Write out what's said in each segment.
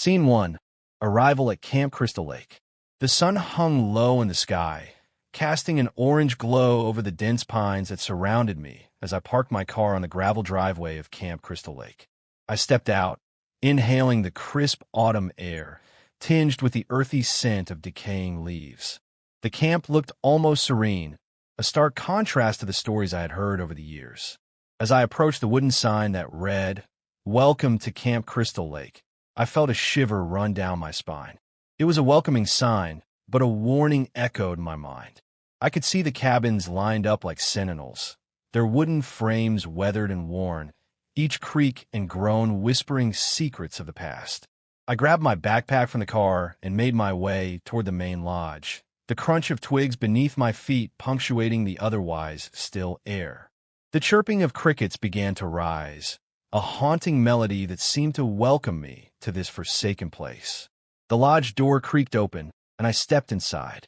Scene 1. Arrival at Camp Crystal Lake. The sun hung low in the sky, casting an orange glow over the dense pines that surrounded me as I parked my car on the gravel driveway of Camp Crystal Lake. I stepped out, inhaling the crisp autumn air, tinged with the earthy scent of decaying leaves. The camp looked almost serene, a stark contrast to the stories I had heard over the years. As I approached the wooden sign that read, "Welcome to Camp Crystal Lake," I felt a shiver run down my spine. It was a welcoming sign, but a warning echoed in my mind. I could see the cabins lined up like sentinels, their wooden frames weathered and worn, each creak and groan whispering secrets of the past. I grabbed my backpack from the car and made my way toward the main lodge, the crunch of twigs beneath my feet punctuating the otherwise still air. The chirping of crickets began to rise, a haunting melody that seemed to welcome me to this forsaken place. The lodge door creaked open, and I stepped inside.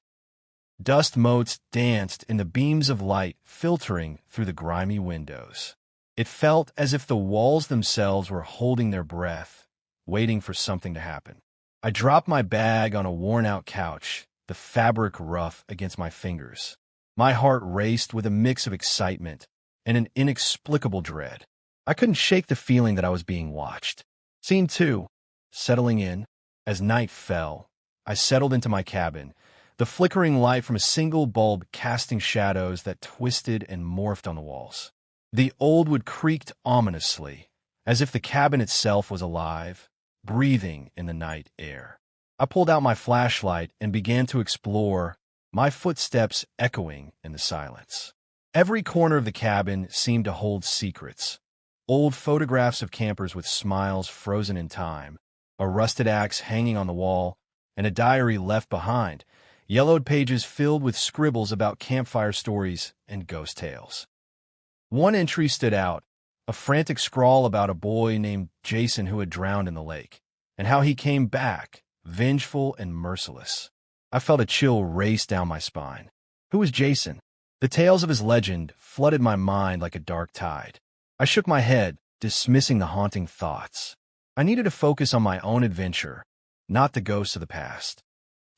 Dust motes danced in the beams of light filtering through the grimy windows. It felt as if the walls themselves were holding their breath, waiting for something to happen. I dropped my bag on a worn-out couch, the fabric rough against my fingers. My heart raced with a mix of excitement and an inexplicable dread. I couldn't shake the feeling that I was being watched. Scene 2. Settling in. As night fell, I settled into my cabin, the flickering light from a single bulb casting shadows that twisted and morphed on the walls. The old wood creaked ominously, as if the cabin itself was alive, breathing in the night air. I pulled out my flashlight and began to explore, my footsteps echoing in the silence. Every corner of the cabin seemed to hold secrets. Old photographs of campers with smiles frozen in time, a rusted axe hanging on the wall, and a diary left behind, yellowed pages filled with scribbles about campfire stories and ghost tales. One entry stood out, a frantic scrawl about a boy named Jason who had drowned in the lake, and how he came back, vengeful and merciless. I felt a chill race down my spine. Who was Jason? The tales of his legend flooded my mind like a dark tide. I shook my head, dismissing the haunting thoughts. I needed to focus on my own adventure, not the ghosts of the past.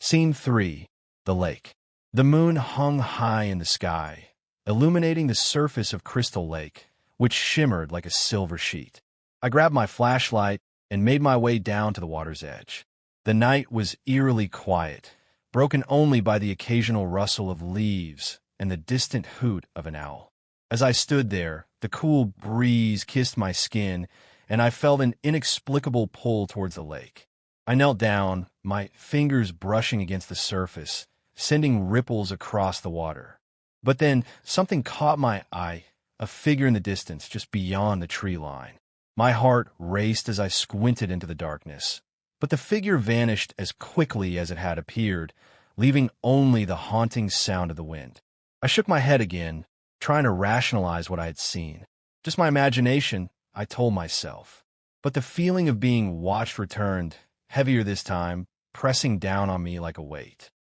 Scene 3. The lake. The moon hung high in the sky, illuminating the surface of Crystal Lake, which shimmered like a silver sheet. I grabbed my flashlight and made my way down to the water's edge. The night was eerily quiet, broken only by the occasional rustle of leaves and the distant hoot of an owl. As I stood there, the cool breeze kissed my skin, and I felt an inexplicable pull towards the lake. I knelt down, my fingers brushing against the surface, sending ripples across the water. But then something caught my eye, a figure in the distance just beyond the tree line. My heart raced as I squinted into the darkness, but the figure vanished as quickly as it had appeared, leaving only the haunting sound of the wind. I shook my head again, trying to rationalize what I had seen. Just my imagination, I told myself. But the feeling of being watched returned, heavier this time, pressing down on me like a weight.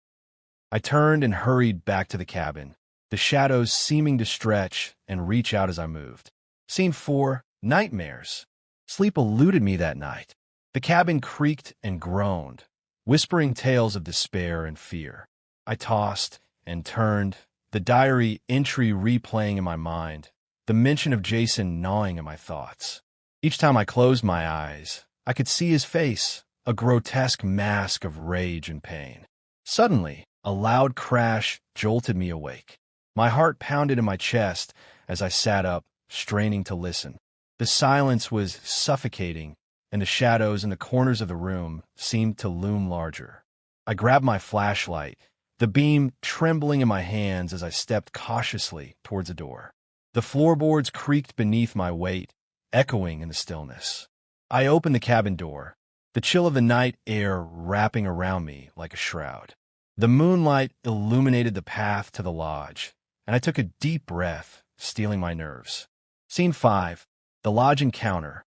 I turned and hurried back to the cabin, the shadows seeming to stretch and reach out as I moved. Scene 4. Nightmares. Sleep eluded me that night. The cabin creaked and groaned, whispering tales of despair and fear. I tossed and turned, the diary entry replaying in my mind, the mention of Jason gnawing at my thoughts. Each time I closed my eyes, I could see his face, a grotesque mask of rage and pain. Suddenly, a loud crash jolted me awake. My heart pounded in my chest as I sat up, straining to listen. The silence was suffocating, and the shadows in the corners of the room seemed to loom larger. I grabbed my flashlight, the beam trembling in my hands as I stepped cautiously towards the door. The floorboards creaked beneath my weight, echoing in the stillness. I opened the cabin door, the chill of the night air wrapping around me like a shroud. The moonlight illuminated the path to the lodge, and I took a deep breath, steeling my nerves. Scene 5. The lodge encounter.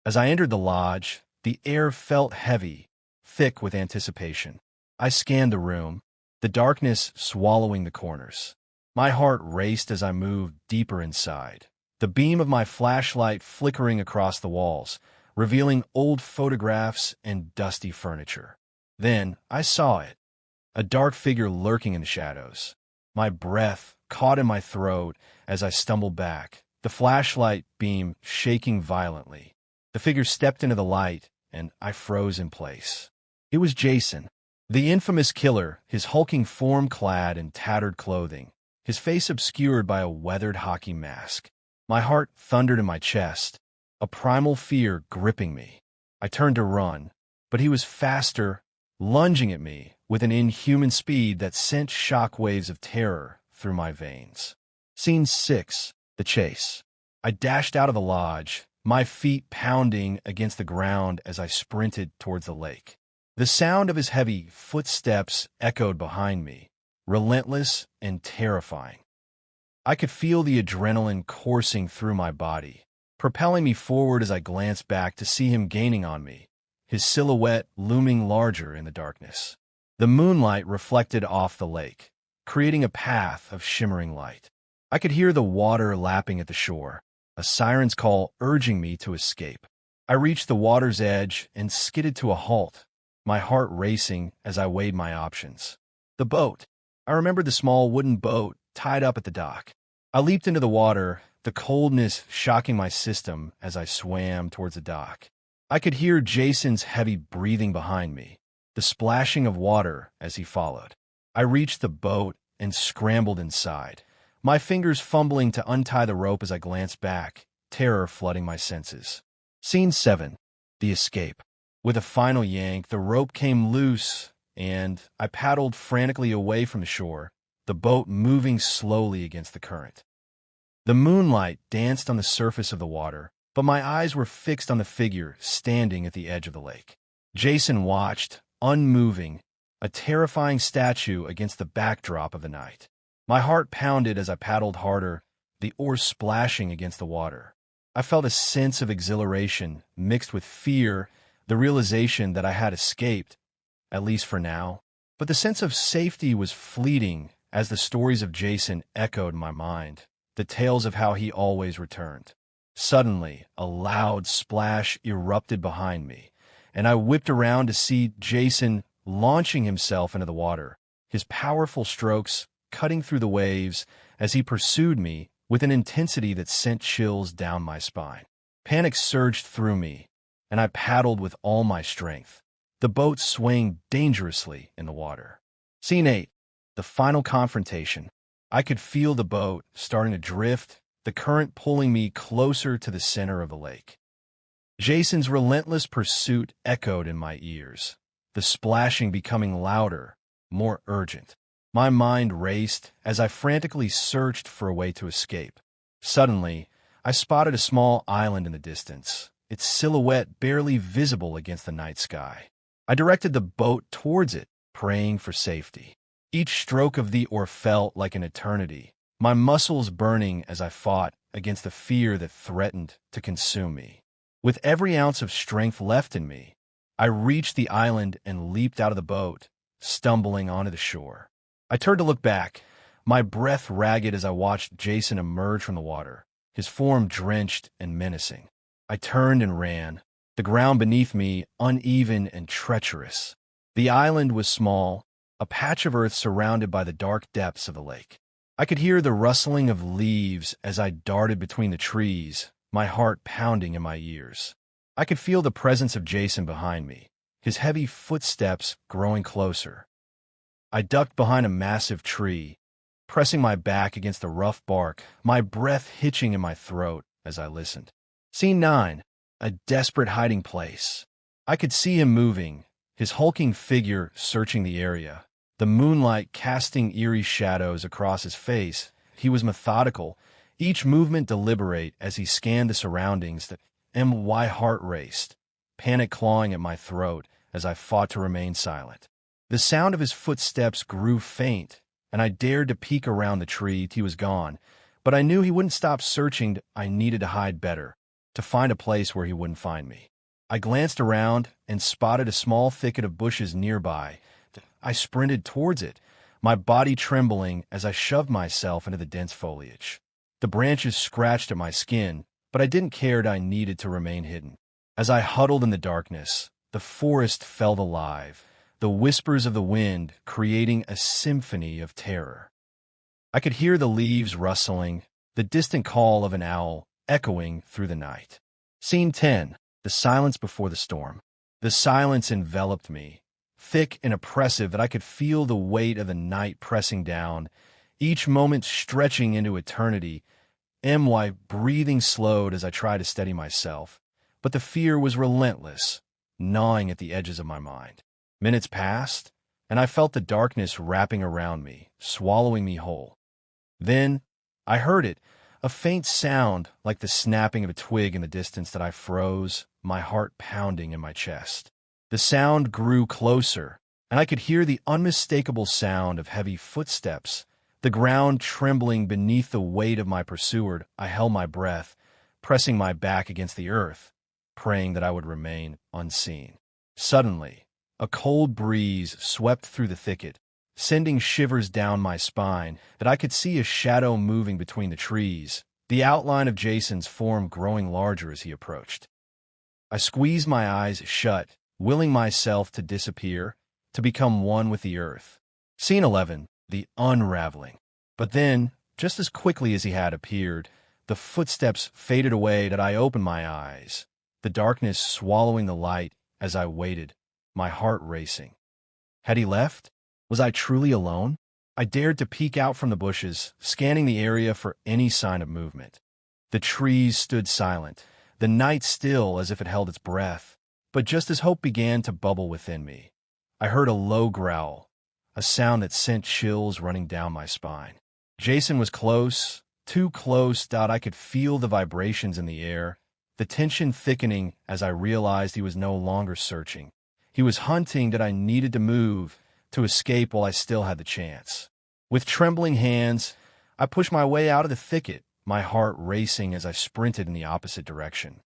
As I entered the lodge, the air felt heavy, thick with anticipation. I scanned the room, the darkness swallowing the corners. My heart raced as I moved deeper inside, the beam of my flashlight flickering across the walls, revealing old photographs and dusty furniture. Then I saw it, a dark figure lurking in the shadows. My breath caught in my throat as I stumbled back, the flashlight beam shaking violently. The figure stepped into the light, and I froze in place. It was Jason, the infamous killer, his hulking form clad in tattered clothing, his face obscured by a weathered hockey mask. My heart thundered in my chest, a primal fear gripping me. I turned to run, but he was faster, lunging at me with an inhuman speed that sent shockwaves of terror through my veins. Scene 6. The Chase. I dashed out of the lodge, my feet pounding against the ground as I sprinted towards the lake. The sound of his heavy footsteps echoed behind me, relentless and terrifying. I could feel the adrenaline coursing through my body, propelling me forward as I glanced back to see him gaining on me, his silhouette looming larger in the darkness. The moonlight reflected off the lake, creating a path of shimmering light. I could hear the water lapping at the shore, a siren's call urging me to escape. I reached the water's edge and skidded to a halt, my heart racing as I weighed my options. The boat. I remembered the small wooden boat tied up at the dock. I leaped into the water, the coldness shocking my system as I swam towards the dock. I could hear Jason's heavy breathing behind me, the splashing of water as he followed. I reached the boat and scrambled inside, my fingers fumbling to untie the rope as I glanced back, terror flooding my senses. Scene 7. The Escape. With a final yank, the rope came loose, and I paddled frantically away from the shore, the boat moving slowly against the current. The moonlight danced on the surface of the water, but my eyes were fixed on the figure standing at the edge of the lake. Jason watched, unmoving, a terrifying statue against the backdrop of the night. My heart pounded as I paddled harder, the oars splashing against the water. I felt a sense of exhilaration mixed with fear, the realization that I had escaped, at least for now. But the sense of safety was fleeting as the stories of Jason echoed in my mind, the tales of how he always returned. Suddenly, a loud splash erupted behind me, and I whipped around to see Jason launching himself into the water, his powerful strokes cutting through the waves as he pursued me with an intensity that sent chills down my spine. Panic surged through me, and I paddled with all my strength, the boat swaying dangerously in the water. Scene 8. The Final Confrontation. I could feel the boat starting to drift, the current pulling me closer to the center of the lake. Jason's relentless pursuit echoed in my ears, the splashing becoming louder, more urgent. My mind raced as I frantically searched for a way to escape. Suddenly, I spotted a small island in the distance, its silhouette barely visible against the night sky. I directed the boat towards it, praying for safety. Each stroke of the oar felt like an eternity, my muscles burning as I fought against the fear that threatened to consume me. With every ounce of strength left in me, I reached the island and leaped out of the boat, stumbling onto the shore. I turned to look back, my breath ragged as I watched Jason emerge from the water, his form drenched and menacing. I turned and ran, the ground beneath me uneven and treacherous. The island was small, a patch of earth surrounded by the dark depths of the lake. I could hear the rustling of leaves as I darted between the trees, my heart pounding in my ears. I could feel the presence of Jason behind me, his heavy footsteps growing closer. I ducked behind a massive tree, pressing my back against the rough bark, my breath hitching in my throat as I listened. Scene 9. A desperate hiding place. I could see him moving, his hulking figure searching the area, the moonlight casting eerie shadows across his face. He was methodical, each movement deliberate as he scanned the surroundings. My heart raced, panic clawing at my throat as I fought to remain silent. The sound of his footsteps grew faint, and I dared to peek around the tree. He was gone, but I knew he wouldn't stop searching. I needed to hide better, to find a place where he wouldn't find me. I glanced around and spotted a small thicket of bushes nearby. I sprinted towards it, my body trembling as I shoved myself into the dense foliage. The branches scratched at my skin, but I didn't care. I needed to remain hidden. As I huddled in the darkness, the forest felt alive, the whispers of the wind creating a symphony of terror. I could hear the leaves rustling, the distant call of an owl echoing through the night. Scene 10. The silence before the storm. The silence enveloped me, thick and oppressive that I could feel the weight of the night pressing down, each moment stretching into eternity. My breathing slowed as I tried to steady myself, but the fear was relentless, gnawing at the edges of my mind. Minutes passed, and I felt the darkness wrapping around me, swallowing me whole. Then, I heard it, a faint sound like the snapping of a twig in the distance that I froze, my heart pounding in my chest. The sound grew closer, and I could hear the unmistakable sound of heavy footsteps, the ground trembling beneath the weight of my pursuer. I held my breath, pressing my back against the earth, praying that I would remain unseen. Suddenly, a cold breeze swept through the thicket, sending shivers down my spine, that I could see a shadow moving between the trees, the outline of Jason's form growing larger as he approached. I squeezed my eyes shut, willing myself to disappear, to become one with the earth. Scene 11. The unraveling. But then, just as quickly as he had appeared, the footsteps faded away that I opened my eyes, the darkness swallowing the light as I waited, my heart racing. Had he left? Was I truly alone? I dared to peek out from the bushes, scanning the area for any sign of movement. The trees stood silent, the night still as if it held its breath. But just as hope began to bubble within me, I heard a low growl, a sound that sent chills running down my spine. Jason was close, too close that I could feel the vibrations in the air, the tension thickening as I realized he was no longer searching. He was hunting that I needed to move, to escape while I still had the chance. With trembling hands, I pushed my way out of the thicket, my heart racing as I sprinted in the opposite direction.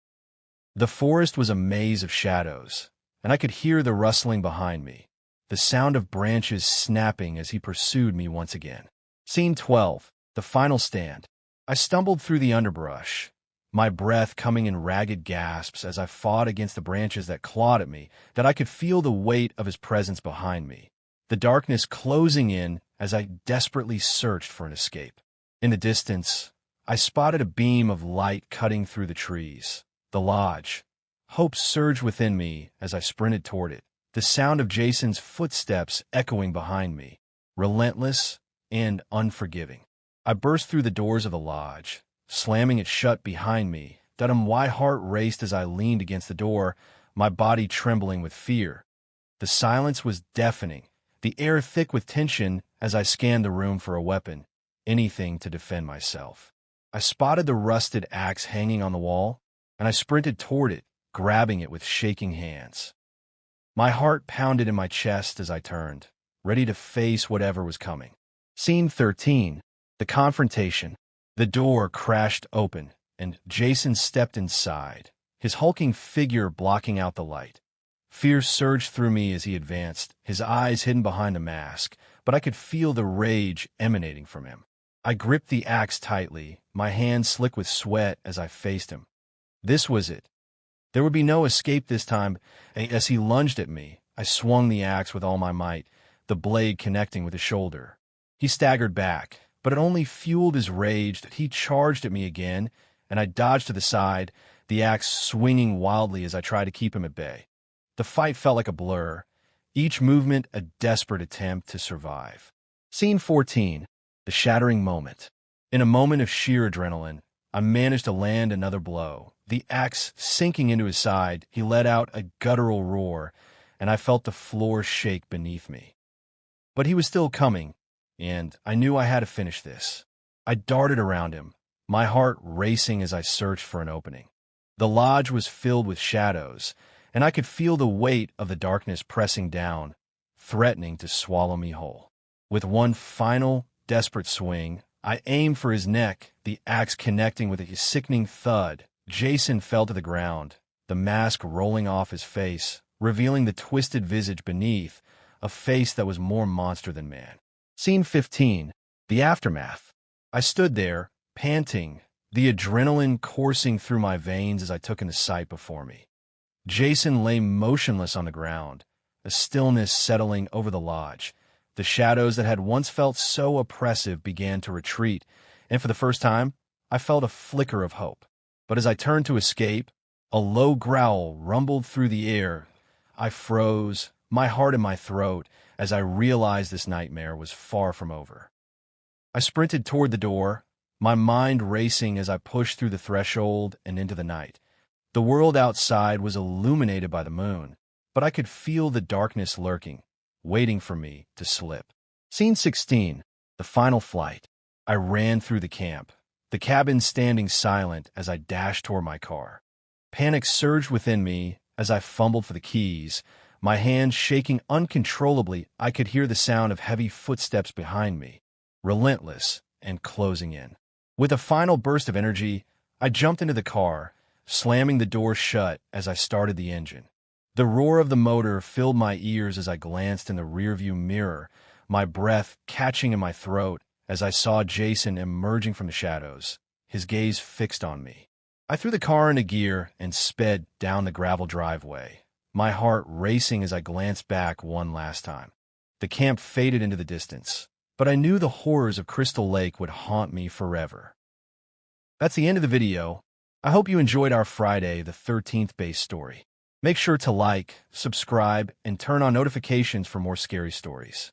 The forest was a maze of shadows, and I could hear the rustling behind me, the sound of branches snapping as he pursued me once again. Scene 12. The final stand. I stumbled through the underbrush, my breath coming in ragged gasps as I fought against the branches that clawed at me, that I could feel the weight of his presence behind me, the darkness closing in as I desperately searched for an escape. In the distance, I spotted a beam of light cutting through the trees. The lodge. Hope surged within me as I sprinted toward it, the sound of Jason's footsteps echoing behind me, relentless and unforgiving. I burst through the doors of the lodge, slamming it shut behind me. My heart raced as I leaned against the door, my body trembling with fear. The silence was deafening, the air thick with tension as I scanned the room for a weapon, anything to defend myself. I spotted the rusted axe hanging on the wall, and I sprinted toward it, grabbing it with shaking hands. My heart pounded in my chest as I turned, ready to face whatever was coming. Scene 13. The confrontation. The door crashed open, and Jason stepped inside, his hulking figure blocking out the light. Fear surged through me as he advanced, his eyes hidden behind a mask, but I could feel the rage emanating from him. I gripped the axe tightly, my hands slick with sweat as I faced him. This was it. There would be no escape this time. As he lunged at me, I swung the axe with all my might, the blade connecting with his shoulder. He staggered back, but it only fueled his rage that he charged at me again, and I dodged to the side, the axe swinging wildly as I tried to keep him at bay. The fight felt like a blur, each movement a desperate attempt to survive. Scene 14. The shattering moment. In a moment of sheer adrenaline, I managed to land another blow. The axe sinking into his side, he let out a guttural roar, and I felt the floor shake beneath me. But he was still coming, and I knew I had to finish this. I darted around him, my heart racing as I searched for an opening. The lodge was filled with shadows, and I could feel the weight of the darkness pressing down, threatening to swallow me whole. With one final, desperate swing, I aimed for his neck, the axe connecting with a sickening thud. Jason fell to the ground, the mask rolling off his face, revealing the twisted visage beneath, a face that was more monster than man. Scene 15. The aftermath. I stood there, panting, the adrenaline coursing through my veins as I took in the sight before me. Jason lay motionless on the ground, a stillness settling over the lodge. The shadows that had once felt so oppressive began to retreat, and for the first time, I felt a flicker of hope. But as I turned to escape, a low growl rumbled through the air. I froze, my heart in my throat, as I realized this nightmare was far from over. I sprinted toward the door, my mind racing as I pushed through the threshold and into the night. The world outside was illuminated by the moon, but I could feel the darkness lurking, waiting for me to slip. Scene 16, the final flight. I ran through the camp, the cabin standing silent as I dashed toward my car. Panic surged within me as I fumbled for the keys, my hands shaking uncontrollably. I could hear the sound of heavy footsteps behind me, relentless and closing in. With a final burst of energy, I jumped into the car, slamming the door shut as I started the engine. The roar of the motor filled my ears as I glanced in the rearview mirror, my breath catching in my throat as I saw Jason emerging from the shadows, his gaze fixed on me. I threw the car into gear and sped down the gravel driveway, my heart racing as I glanced back one last time. The camp faded into the distance, but I knew the horrors of Crystal Lake would haunt me forever. That's the end of the video. I hope you enjoyed our Friday the 13th base story. Make sure to like, subscribe, and turn on notifications for more scary stories.